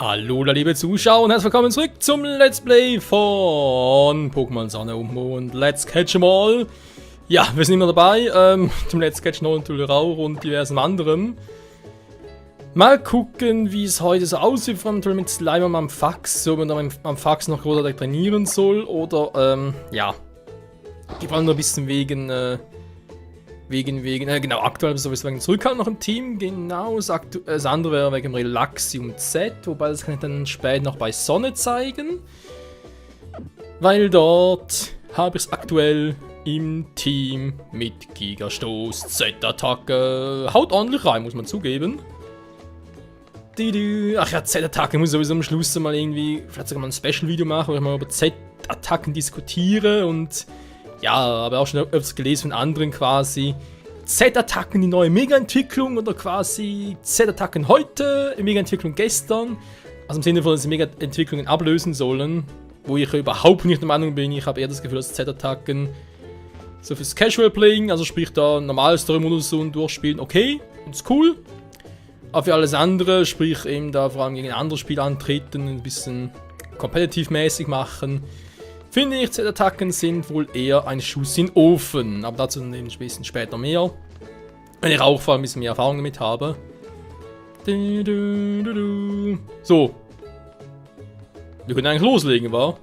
Hallo, liebe Zuschauer und herzlich willkommen zurück zum Let's Play von Pokémon Sonne und Mond. Let's Catch 'em All. Ja, wir sind immer dabei, zum Let's Catch No und Tullerau und diversen anderen. Mal gucken, wie es heute so aussieht, vor allem mit Slime am Fax, so wenn man am Fax noch großartig trainieren soll oder, ja. Ich war nur ein bisschen wegen, genau, aktuell sowieso wegen Zurückhalt noch im Team, genau, das andere wäre wegen Relaxium Z, wobei das kann ich dann später noch bei Sonne zeigen, weil dort habe ich es aktuell im Team mit Gigastoß Z-Attacke, haut ordentlich rein, muss man zugeben. Ach ja, Z-Attacke, muss sowieso am Schluss mal irgendwie, vielleicht sogar mal ein Special-Video machen, wo ich mal über Z-Attacken diskutiere und ja, aber auch schon öfters gelesen von anderen quasi. Z-Attacken die neue Mega-Entwicklung oder quasi Z-Attacken heute, Mega-Entwicklung gestern. Also im Sinne von, dass sie Mega-Entwicklungen ablösen sollen. Wo ich überhaupt nicht der Meinung bin. Ich habe eher das Gefühl, dass Z-Attacken so fürs Casual-Playing, also sprich da normales Story-Modus und durchspielen, okay, ist cool. Aber für alles andere, sprich eben da vor allem gegen andere Spieler antreten, ein bisschen competitive-mäßig machen, finde ich, Z-Attacken sind wohl eher ein Schuss in den Ofen. Aber dazu dann eben ein bisschen später mehr. Wenn ich auch vor allem ein bisschen mehr Erfahrung damit habe. So. Wir können eigentlich loslegen, wa?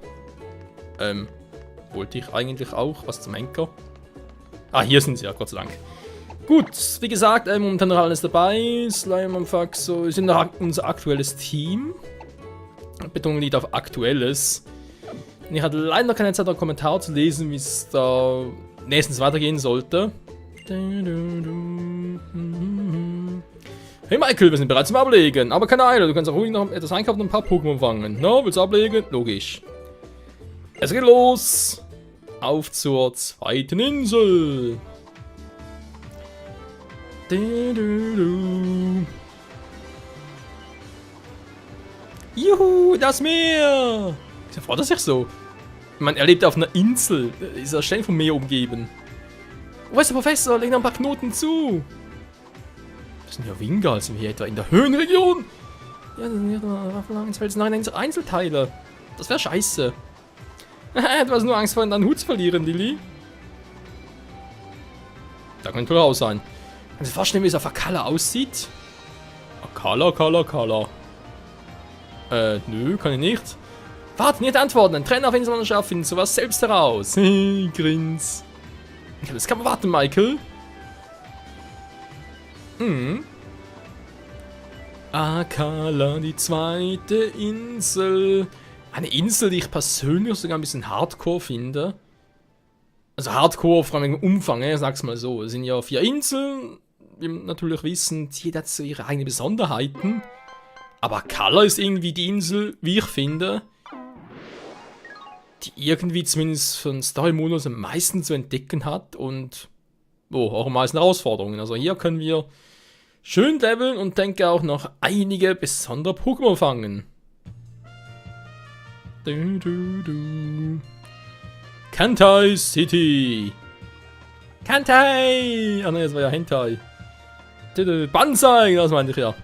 Wollte ich eigentlich auch was zum Henker? Ah, hier sind sie ja, Gott sei Dank. Gut, wie gesagt, momentan noch alles dabei. Slime und Fax, so, sind unser aktuelles Team. Betonung liegt auf aktuelles. Ich hatte leider keine Zeit, einen Kommentar zu lesen, wie es da nächstens weitergehen sollte. Hey Michael, wir sind bereit zum Ablegen. Aber keine Eile, du kannst auch ruhig noch etwas einkaufen und ein paar Pokémon fangen. No, willst du ablegen? Logisch. Es geht los. Auf zur zweiten Insel. Juhu, das Meer. Wieso freut er sich so? Man erlebt auf einer Insel, ist er ständig vom Meer umgeben. Wo ist der Professor? Leg noch ein paar Knoten zu. Das sind ja Wingal, sind wir hier etwa in der Höhenregion? Ja, das sind ja Einzelteile. Das wäre scheiße. Du hast nur Angst vor, deinen Hut zu verlieren, Lilly. Da könnte wohl raus sein. Kannst du dir vorstellen, wie es auf Akala aussieht? Akala. Nö, kann ich nicht. Warte, nicht antworten. Ein Trainer auf Insel schaffen, sowas selbst heraus. Grins. Das kann man warten, Michael. Akala, die zweite Insel. Eine Insel, die ich persönlich sogar ein bisschen hardcore finde. Also hardcore, vor allem im Umfang, ich sag's mal so. Es sind ja 4 Inseln. Wir natürlich wissen, jeder hat so ihre eigenen Besonderheiten. Aber Akala ist irgendwie die Insel, wie ich finde, die irgendwie zumindest von Story-Modus am meisten zu entdecken hat und auch am meisten Herausforderungen. Also hier können wir schön leveln und denke auch noch einige besondere Pokémon fangen. Kantai City. Kantai! Ah ne, das war ja Hentai. Banzai, das meinte ich ja.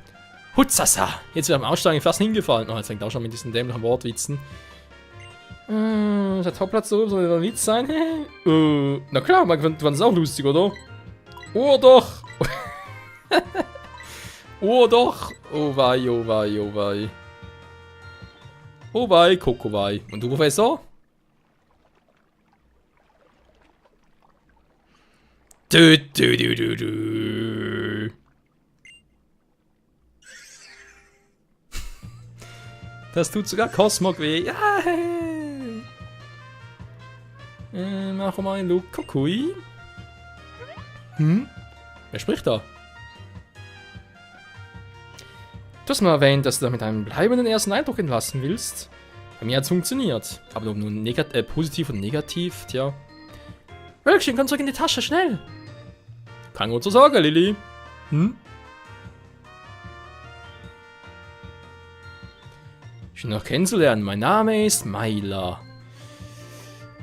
Hutzasa! Jetzt wird am Aussteigen fast hingefallen. Oh, jetzt fängt auch schon mit diesen dämlichen Wortwitzen. Ist der Topplatz so, soll der Witz sein? Na klar, man fand das auch lustig, oder? Oh doch! Oh doch! Oh wei, oh wei, oh wei. Oh wei, Kokowei. Und du, Professor? Du. Das tut sogar Cosmog weh. Ja, hey. Mach mal einen Look. Kokui. Wer spricht da? Du hast mal erwähnt, dass du damit einen bleibenden ersten Eindruck entlassen willst. Bei mir hat es funktioniert. Aber ob nun positiv und negativ, tja. Wölkchen, komm zurück in die Tasche, schnell! Keine große Sorge, Lilly. Schön noch kennenzulernen. Mein Name ist Myla.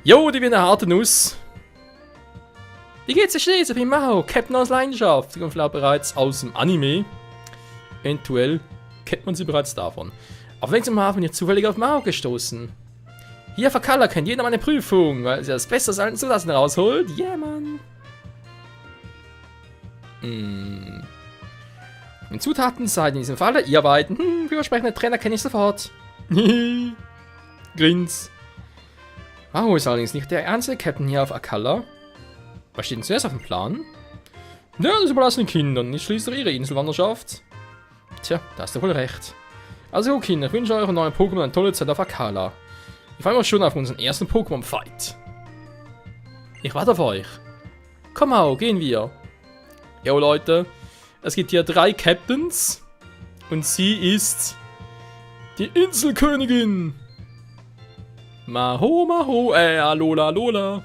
Jo, die wie eine harte Nuss. Wie geht's dir stets? Ich bin Mao, Captain aus Leidenschaft. Sie kommt bereits aus dem Anime. Eventuell kennt man sie bereits davon. Auf welchem Mal bin ich zufällig auf Mao gestoßen? Hier auf Akala kennt jeder meine Prüfung, weil sie das Beste aus allen Zutaten rausholt. Yeah, Mann. Die Zutaten seid in diesem Falle ihr beiden. Übersprechende Trainer kenne ich sofort. Grins. Mao ist allerdings nicht der ernste Captain hier auf Akala. Was steht denn zuerst auf dem Plan? Ja, das überlassen den Kindern, nicht schließlich ihre Inselwanderschaft. Tja, da hast du wohl recht. Also gut, Kinder, ich wünsche euren neuen Pokémon eine tolle Zeit auf Akala. Ich freue mich schon auf unseren ersten Pokémon-Fight. Ich warte auf euch. Komm Mao, gehen wir. Jo Leute, es gibt hier 3 Captains. Und sie ist die Inselkönigin. Maho, Maho, Alola, Alola.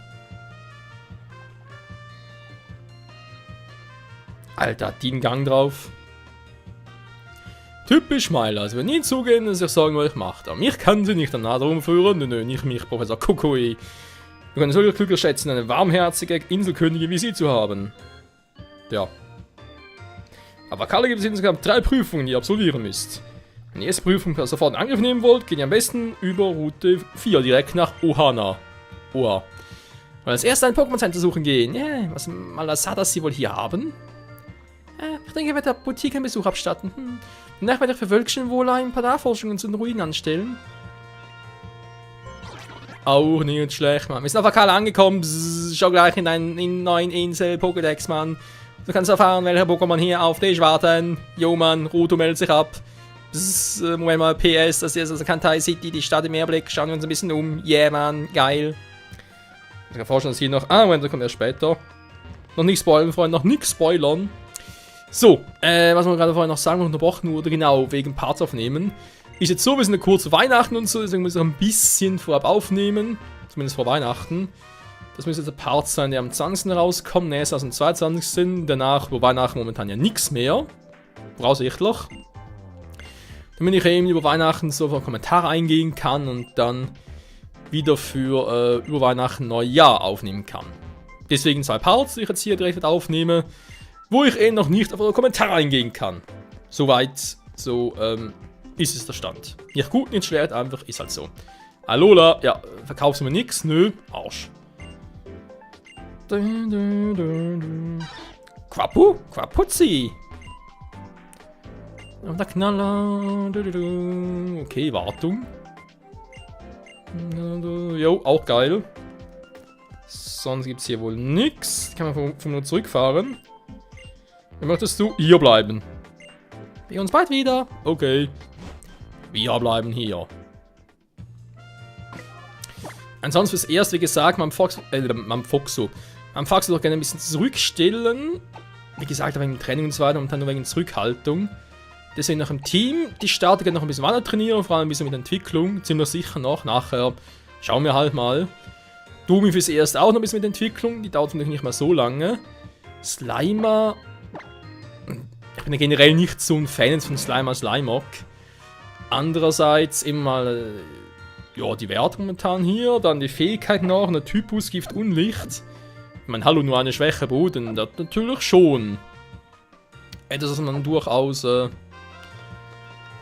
Alter, hat die einen Gang drauf. Typisch Meiler, sie wird nie zugeben, dass ich sagen, was ich mache. Aber mich kann sie nicht an Nase rumführen. Nö, nicht mich, Professor Kokoi. Wir können solche glücklich schätzen, eine warmherzige Inselkönigin wie sie zu haben. Ja. Aber Kalle gibt es insgesamt 3 Prüfungen, die ihr absolvieren müsst. Wenn ihr die erste Prüfung sofort in Angriff nehmen wollt, geht ihr am besten über Route 4 direkt nach Ohana. Oha. Und als erstes ein Pokémon Center suchen gehen. Yeah, was Malasada sie wohl hier haben? Ich denke, ich werde der Boutique einen Besuch abstatten. Danach werde ich für Wölkchen wohl ein paar Nachforschungen zu den Ruinen anstellen. Auch nicht schlecht, Mann. Wir sind auf Akala angekommen. Schau gleich in deinen neuen Insel-Pokédex, Mann. Du kannst erfahren, welche Pokémon hier auf dich warten. Jo, Mann, Ruto meldet sich ab. Moment mal, PS, das ist also Kantai City, die Stadt im Meerblick. Schauen wir uns ein bisschen um. Yeah, Mann, geil. Ich kann vorstellen, dass hier noch... Moment, da kommt erst später. Noch nicht spoilern, Freunde, noch nichts spoilern. So, was wir gerade vorhin noch sagen, unterbrochen wurde, genau, wegen Parts aufnehmen. Ist jetzt so, wir sind eine kurze Weihnachten und so, deswegen muss ich ein bisschen vorab aufnehmen. Zumindest vor Weihnachten. Das müsste jetzt ein Part sein, der am 20. rauskommt, ne, ist also am 22. Danach, wo Weihnachten momentan ja nichts mehr. Voraussichtlich. Damit ich eben über Weihnachten so auf Kommentare eingehen kann und dann wieder für über Weihnachten Neujahr aufnehmen kann. Deswegen 2 Parts, die ich jetzt hier direkt aufnehme, wo ich eben noch nicht auf eure Kommentare eingehen kann. Soweit, so ist es der Stand. Nicht gut, nicht schlecht, einfach ist halt so. Alola, ja, verkaufst du mir nix? Nö, Arsch. Quapu? Quapuzzi. Und der Knaller. Okay, Wartung. Jo, auch geil. Sonst gibt es hier wohl nichts. Kann man von nur zurückfahren. Wie möchtest du hier bleiben? Wir uns bald wieder. Okay. Wir bleiben hier. Ansonsten fürs Erste, wie gesagt, man Foxo doch gerne ein bisschen zurückstellen. Wie gesagt, wegen Training und so weiter und dann nur wegen Zurückhaltung. Deswegen noch im Team. Die starten gerne noch ein bisschen weiter trainieren, vor allem ein bisschen mit Entwicklung. Ziemlich sicher noch. Nachher schauen wir halt mal. Dumi fürs Erste auch noch ein bisschen mit Entwicklung. Die dauert natürlich nicht mal so lange. Slimer. Ich bin ja generell nicht so ein Fan von Slimer Slimeock. Andererseits immer mal ja, die Werte momentan hier. Dann die Fähigkeit noch. Der Typus Gift und Licht. Ich meine, hallo, nur eine schwache Boden. Das natürlich schon. Etwas, was man durchaus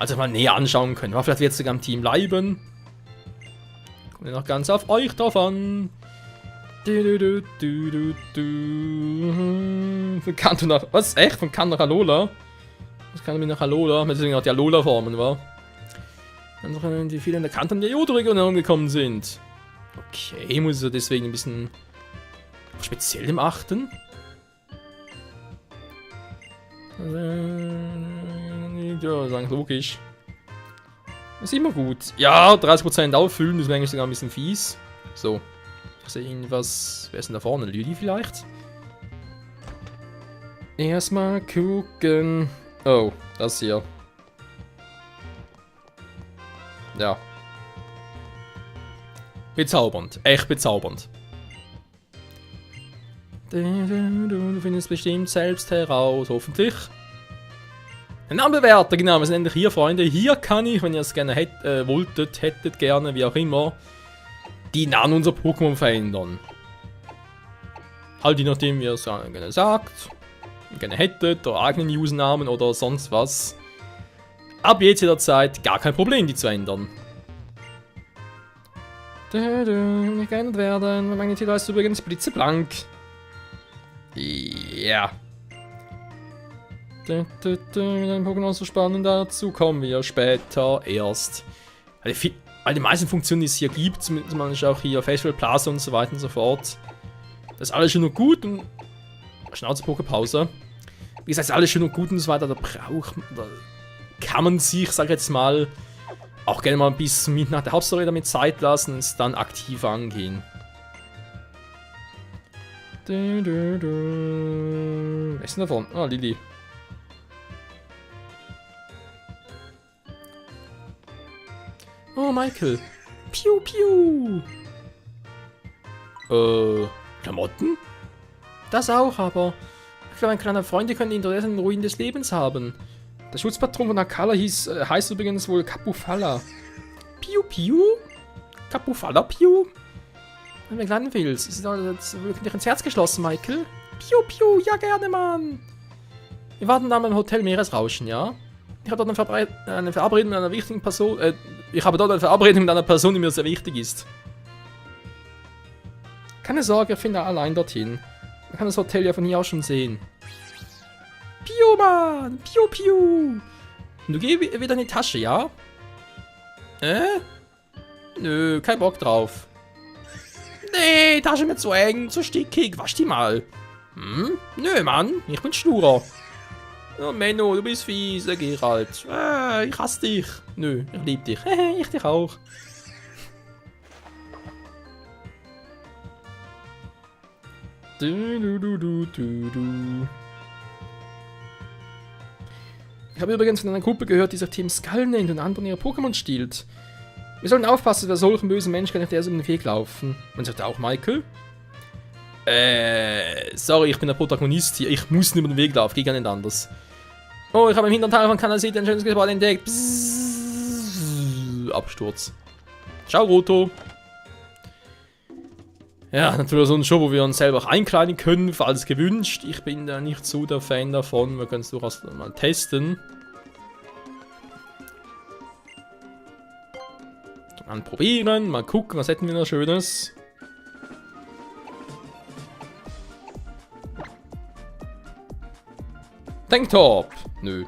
also mal näher anschauen können. Aber vielleicht wird es sogar im Team bleiben. Kommt ja noch ganz auf euch drauf an. Von Kanto nach... Was? Echt? Von Kanto nach Alola? Was kann ich nach Alola? Deswegen auch die Alola-Formen, war. Dann die viele in der Kanto in der Johto-Region herumgekommen sind. Okay, muss ich deswegen ein bisschen speziell im achten. Ja, sagen logisch. Ist immer gut. Ja, 30% auffüllen, das wäre eigentlich sogar ein bisschen fies. So. Ich sehe irgendwas. Wer ist denn da vorne? Lüdi vielleicht? Erstmal gucken. Oh, das hier. Ja. Bezaubernd. Echt bezaubernd. Du findest bestimmt selbst heraus, hoffentlich. Ein Namenbewerter, genau, wir sind endlich hier, Freunde. Hier kann ich, wenn ihr es gerne hättet gerne, wie auch immer, die Namen unserer Pokémon verändern. Halt je nachdem, wie ihr es gerne sagt, gerne hättet, oder eigenen Usernamen oder sonst was. ab jetzt jederzeit gar kein Problem, die zu ändern. Nicht geändert werden. Mein Magnetilo ist übrigens blitzeblank. Ja. Mit einem Pokémon so spannend, dazu kommen wir später erst. Weil die meisten Funktionen, die es hier gibt, zumindest auch hier Festival Plaza und so weiter und so fort. Das ist alles schön und gut und... Schnauze-Pokepause. Wie gesagt, ist alles schön und gut und so weiter, da kann man sich, sag ich jetzt mal, auch gerne mal bis mit nach der Hauptstory damit Zeit lassen und es dann aktiv angehen. Wer ist denn davon? Ah, Lili. Oh, Michael. Piu, piu. Klamotten? Das auch, aber... Ich glaube, ein kleiner Freund könnte Interesse an den Ruinen des Lebens haben. Der Schutzpatron von Akala heißt übrigens wohl Kapufala. Piu, piu? Kapufala, piu? Wenn du lernen willst, ist das wirklich ins Herz geschlossen, Michael? Piu, piu, ja gerne, Mann. Wir warten dann beim Hotel Meeresrauschen, ja? Ich habe dort eine Verabredung mit einer wichtigen Person, ich habe dort eine Verabredung mit einer Person, die mir sehr wichtig ist. Keine Sorge, ich finde allein dorthin. Man kann das Hotel ja von hier aus schon sehen. Piu, Mann! Piu, piu! Und du gehst wieder in die Tasche, ja? Nö, kein Bock drauf. Nee, Tasche mir zu eng, zu stickig, wasch die mal. Hm? Nö, Mann, ich bin sturer. Oh, Menno, du bist fies, Gerald. Ich hasse dich. Nö, ich lieb dich. Ich dich auch. Ich habe übrigens von einer Gruppe gehört, die sich Team Skull nennt und anderen ihre Pokémon stiehlt. Wir sollten aufpassen, dass wir solchen bösen Menschen nicht erst über den Weg laufen. Man sagt auch Michael. Sorry, ich bin der Protagonist hier. Ich muss nicht über den Weg laufen, geht gar nicht anders. Oh, ich habe im hinteren Teil von Kanal City ein schönes Gebäude entdeckt. Bzzz, Absturz. Ciao, Roto. Ja, natürlich so ein Show, wo wir uns selber auch einkleiden können, falls gewünscht. Ich bin da nicht so der Fan davon. Wir können es durchaus mal testen. Mal probieren, mal gucken, was hätten wir noch Schönes. Tanktop! Nö.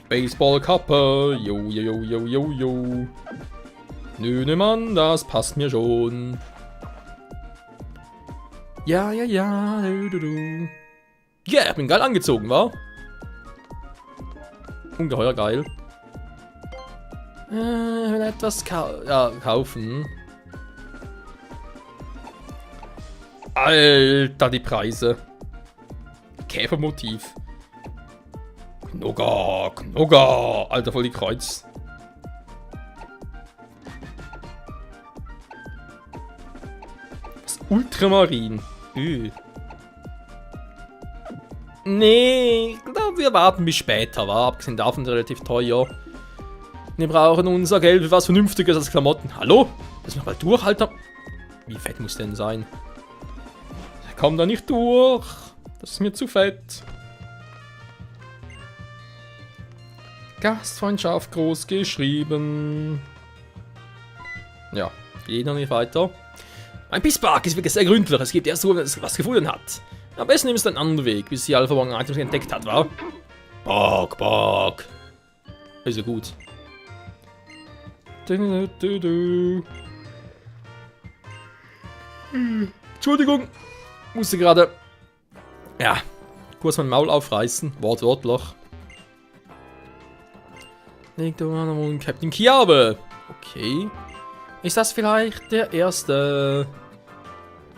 Baseballkappe! Jo, jo, jo, jo, jo. Nö, ne Mann, das passt mir schon. Ja, ja, ja, du. Ja, ich bin geil angezogen, wa? Ungeheuer geil. Ich will etwas kaufen. Alter, die Preise. Käfermotiv. Knogger, Knogger. Alter, voll die Kreuz. Das Ultramarin. Nee, ich glaube, wir warten bis später, wa? Abgesehen davon relativ teuer. Wir brauchen unser Geld für was Vernünftiges als Klamotten. Hallo? Lass mich mal durch, Alter. Wie fett muss denn sein? Ich komm da nicht durch. Das ist mir zu fett. Gastfreundschaft groß geschrieben. Ja, geht noch nicht weiter. Mein Pisspark ist wirklich sehr gründlich. Es gibt erst so, wenn es was gefunden hat. Am besten nimmst du einen anderen Weg, bis sie Alpha Morgen Items entdeckt hat, wa? Bock. Ist ja gut. Entschuldigung. Musste gerade, ja, kurz mein Maul aufreißen. Wortwörtlich. Liegt da Captain Kiabe. Okay. Ist das vielleicht der erste?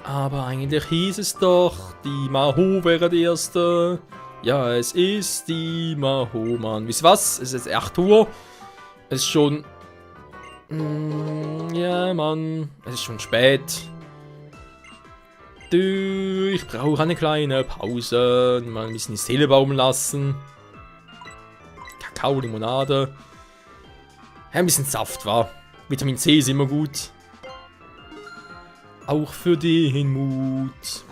Aber eigentlich hieß es doch, die Maho wäre der erste. Ja, es ist die Maho, Mann. Wisst ihr was? Es ist jetzt 8 Uhr. Es ist schon... ja, Mann. Es ist schon spät. Ich brauche eine kleine Pause. Mal ein bisschen die Seele baumeln lassen. Kakao, Limonade. Ja, ein bisschen Saft, war. Vitamin C ist immer gut. Auch für den Mut.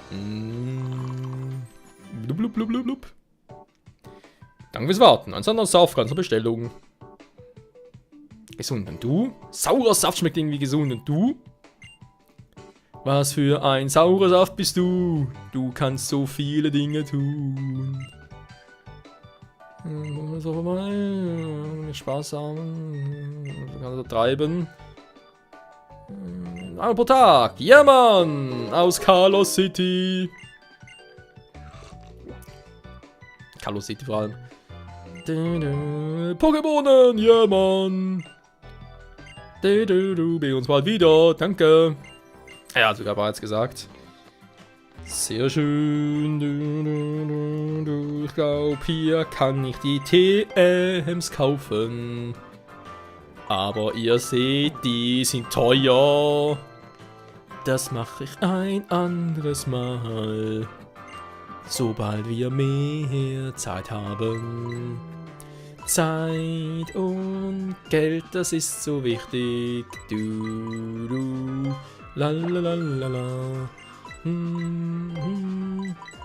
Blub, blub, blub, blub, blub. Danke fürs Warten. Ein anderer Saft, ganze Bestellung. Gesund und du? Saurer Saft schmeckt irgendwie gesund und du? Was für ein saurer Saft bist du? Du kannst so viele Dinge tun. So vorbei. Spaß haben. Kannst du treiben. Einmal pro Tag. Ja, Mann! Aus Kalos City. Kalos City vor allem. Pokémonen, ja, Mann! Bei uns bald wieder, danke. Ja, sogar bereits gesagt. Sehr schön. Ich glaube, hier kann ich die TMs kaufen. Aber ihr seht, die sind teuer. Das mache ich ein anderes Mal. Sobald wir mehr Zeit haben. Zeit und Geld, das ist so wichtig. Lalalala.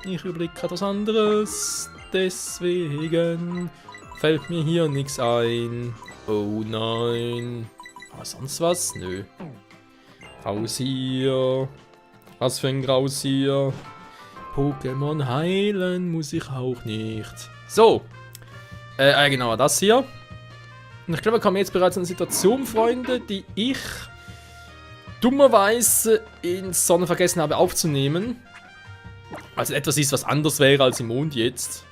Ich überblicke gerade was anderes. Deswegen fällt mir hier nichts ein. Oh nein. Aber sonst was? Nö. Raus hier. Was für ein Graus hier. Pokémon heilen muss ich auch nicht. So. Genau, das hier. Und ich glaube, wir kommen jetzt bereits in eine Situation, Freunde, die ich dummerweise in Sonne vergessen habe aufzunehmen. Also etwas ist, was anders wäre als im Mond jetzt.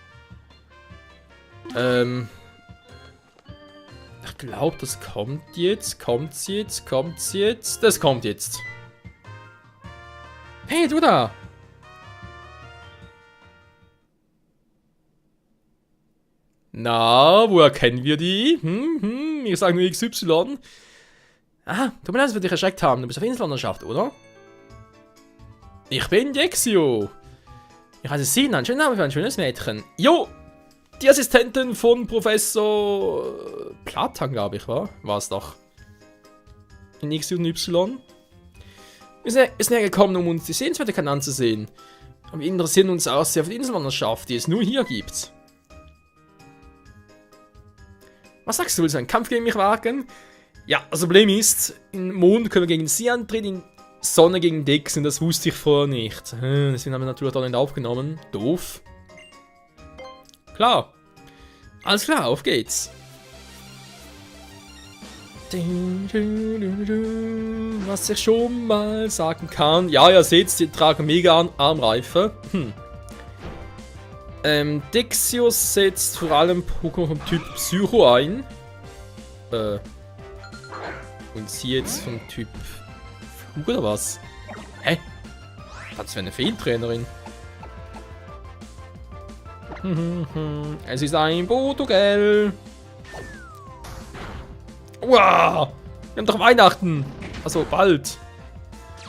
Ich glaube, das kommt jetzt. Kommt's jetzt? Das kommt jetzt. Hey, du da! Na, woher kennen wir die? Ich sage nur XY. Ah, tut mir leid, dass wir dich erschreckt haben. Du bist auf Inselwanderschaft, oder? Ich bin Dexio. Ich heiße Sina, ein schöner Name für ein schönes Mädchen. Jo, die Assistentin von Professor Platan, glaube ich, war es doch. In X und Y. Wir sind hergekommen, um uns die Sehenswürdigkeiten anzusehen. Und wir interessieren uns auch sehr für die Inselwanderschaft, die es nur hier gibt. Was sagst du, willst du einen Kampf gegen mich wagen? Ja, das Problem ist, im Mond können wir gegen sie antreten, in Sonne gegen Dex, und das wusste ich vorher nicht. Deswegen haben wir natürlich auch nicht aufgenommen. Doof. Klar. Alles klar, auf geht's. Was ich schon mal sagen kann. Ja, ihr seht, die tragen mega Armreife. Dexios setzt vor allem Pokémon vom Typ Psycho ein. Und sie jetzt vom Typ Flug oder was? Hä? Das wäre eine Fehltrainerin. Es ist ein Botogel. Wow! Wir haben doch Weihnachten. Also bald.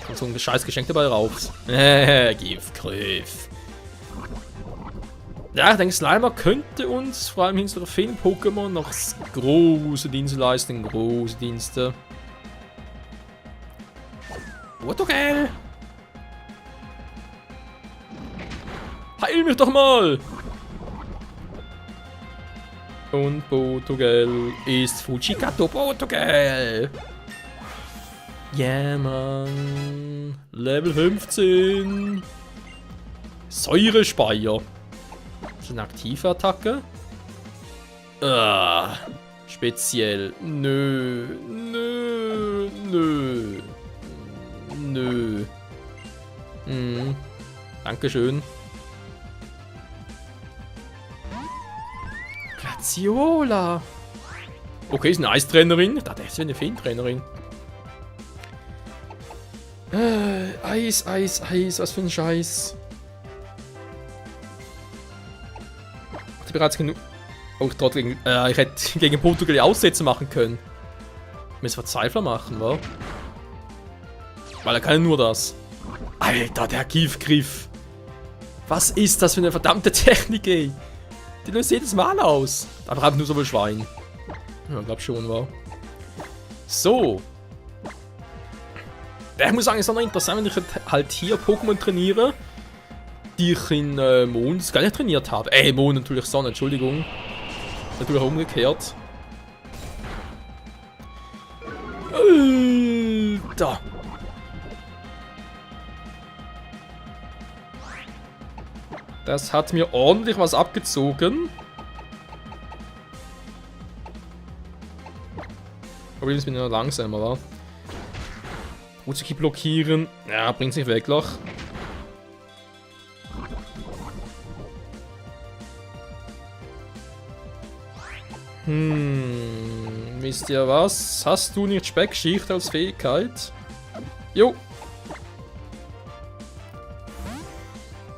Kommt so ein scheiß Geschenk dabei raus. Giftgriff. Ja, ich denke, Slimer könnte uns, vor allem hinter Feen-Pokémon, noch große Dienste leisten. Große Dienste. Botogel! Heil mich doch mal! Und Botogel ist Fujikato Botogel! Yeah, Mann! Level 15! Säurespeier! Das ist eine aktive Attacke. Speziell. Nö. Dankeschön. Graziola. Okay, ist eine Eistrainerin. Ich dachte, das wäre eine Feentrainerin. Eis. Was für ein Scheiß. Bereits genug. Oh, ich hätte gegen Portugal Aussätze machen können. Müssen Verzweifler machen, wa? Weil er kann nur das. Alter, der Giftgriff. Was ist das für eine verdammte Technik, ey? Die löst jedes Mal aus. Aber einfach nur so viel Schwein. Ja, glaub schon, wa? So. Ich muss sagen, es ist noch interessant, wenn ich halt hier Pokémon trainiere. ich in Mond gar nicht trainiert habe. Mond natürlich Sonne, Entschuldigung. Natürlich umgekehrt. Alter. Das hat mir ordentlich was abgezogen. Aber jetzt bin ich noch langsamer, wa? Utsuki blockieren. Ja, bringt sich weg, Loch. Wisst ihr was? Hast du nicht Speckschicht als Fähigkeit? Jo.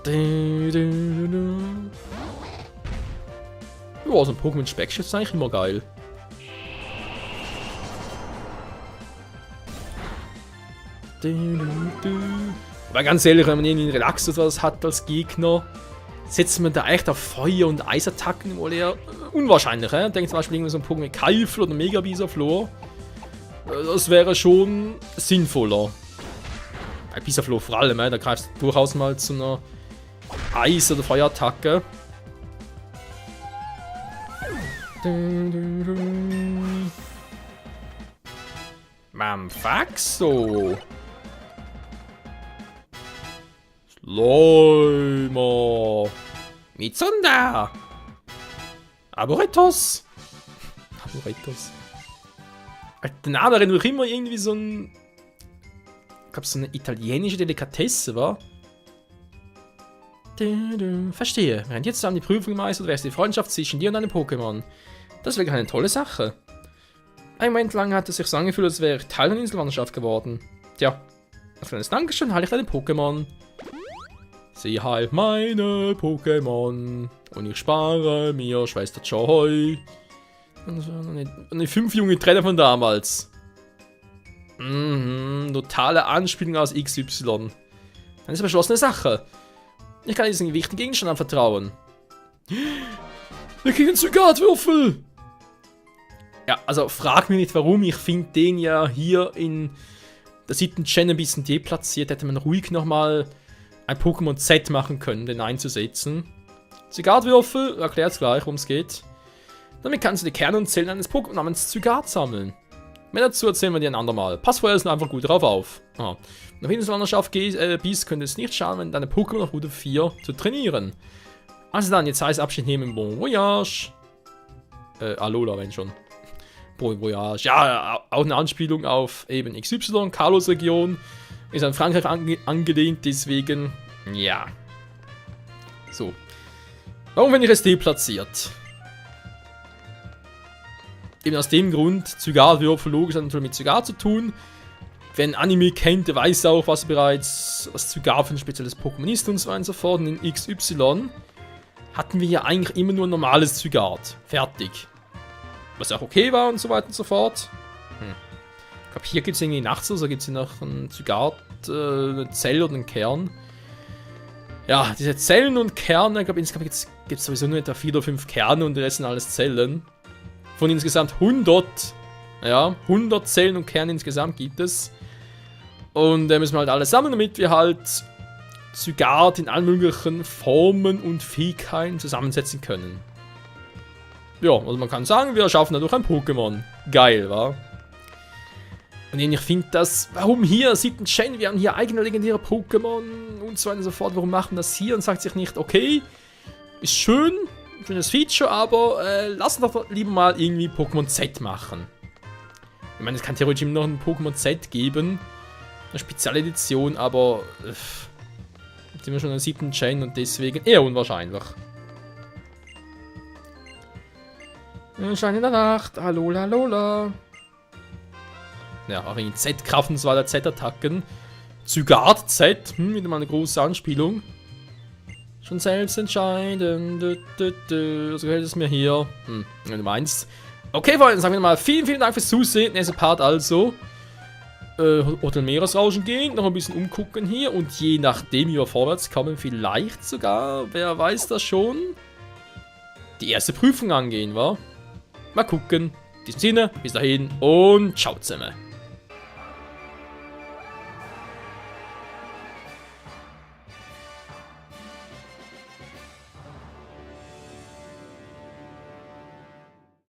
Ja, so ein Pokémon Speckschicht ist eigentlich immer geil. Aber ganz ehrlich, wenn man irgendwie einen Relax oder was hat als Gegner, setzt man da echt auf Feuer- und Eisattacken wohl eher unwahrscheinlich. Denkt zum Beispiel irgendwie so ein Pokémon Keifel oder Mega-Bisaflor. Das wäre schon sinnvoller. Bei Bisaflor vor allem, da greifst du durchaus mal zu einer Eis- oder Feuerattacke. Manfaxo. Slimer. Mitsunda. Arboretos. Arboretos. Der Name erinnert mich immer irgendwie so ein... Ich glaube, so eine italienische Delikatesse, war. Verstehe. Während jetzt zusammen die Prüfung meistert, wäre es die Freundschaft zwischen dir und deinem Pokémon. Das wäre eine tolle Sache. Ein Moment lang hat es sich so angefühlt, als wäre ich Teil der Inselwanderschaft geworden. Tja, als kleines Dankeschön halte ich deine Pokémon. Sie heilt meine Pokémon. Und ich spare mir Schwester Joy. Und die 5 junge Trainer von damals. Totale Anspielung aus XY. Eine beschlossene Sache. Ich kann diesen wichtigen Gegenstand anvertrauen. Wir kriegen Zygatwürfel! Ja, also frag mich nicht warum. Ich finde den ja hier in der 7. Gen ein bisschen deplatziert. Hätte man ruhig nochmal ein Pokémon Z machen können, den einzusetzen. Zygatwürfel, erklärt gleich, worum es geht. Damit kannst du die Kerne und Zellen eines Pokémon namens Zygat sammeln. Mehr dazu erzählen wir dir ein andermal. Pass vorher einfach gut drauf auf. Aha. Wenn du auf Inselwanderschaft bist, könnte es nicht schaden, wenn deine Pokémon auf Route 4 zu trainieren. Also dann, jetzt heißt Abschied nehmen, Bon Voyage. Alola, wenn schon. Bon Voyage. Ja, auch eine Anspielung auf eben XY, Carlos Region. Ist an Frankreich angelehnt, deswegen, ja. So. Warum bin ich es deplatziert? Eben aus dem Grund, Zygatwürfel logisch hat natürlich mit Zygat zu tun. Wer ein Anime kennt, der weiß auch, was Zygat für ein spezielles Pokémon ist und so weiter und so fort. Und in XY hatten wir ja eigentlich immer nur ein normales Zygat. Fertig. Was auch okay war und so weiter und so fort. Ich glaube, hier gibt es irgendwie nachts, also gibt es hier noch ein Zygat, eine Zelle oder einen Kern. Ja, diese Zellen und Kerne, ich glaube, insgesamt gibt es sowieso nur etwa 4 oder 5 Kerne und der Rest sind alles Zellen. Von insgesamt 100, ja, 100 Zellen und Kerne insgesamt gibt es. Und müssen wir halt alles sammeln, damit wir halt Zygat in allen möglichen Formen und Fähigkeiten zusammensetzen können. Ja, also man kann sagen, wir erschaffen dadurch ein Pokémon. Geil, wa? Und ich finde das, warum hier 7. Gen, wir haben hier eigene legendäre Pokémon und so weiter und so fort, warum machen das hier und sagt sich nicht, okay, ist schön, schönes Feature, aber lass uns doch lieber mal irgendwie Pokémon Z machen. Ich meine, es kann theoretisch immer noch ein Pokémon Z geben, eine Spezialedition, aber jetzt sind wir schon in der 7. Gen und deswegen eher unwahrscheinlich. Schein in der Nacht, Alola, Alola. Ja, auch in Z-Kraft und so weiter, Z-Attacken. Zygat Z, wieder mal eine große Anspielung. Schon selbst entscheiden. So gefällt es mir hier. Wenn du meinst. Okay, Freunde, sagen wir mal vielen Dank fürs Zusehen. Nächster Part also. Hotel Meeresrauschen gehen, noch ein bisschen umgucken hier. Und je nachdem, wie wir vorwärts kommen, vielleicht sogar, wer weiß das schon, die erste Prüfung angehen, wa? Mal gucken. In diesem Sinne, bis dahin und ciao zusammen.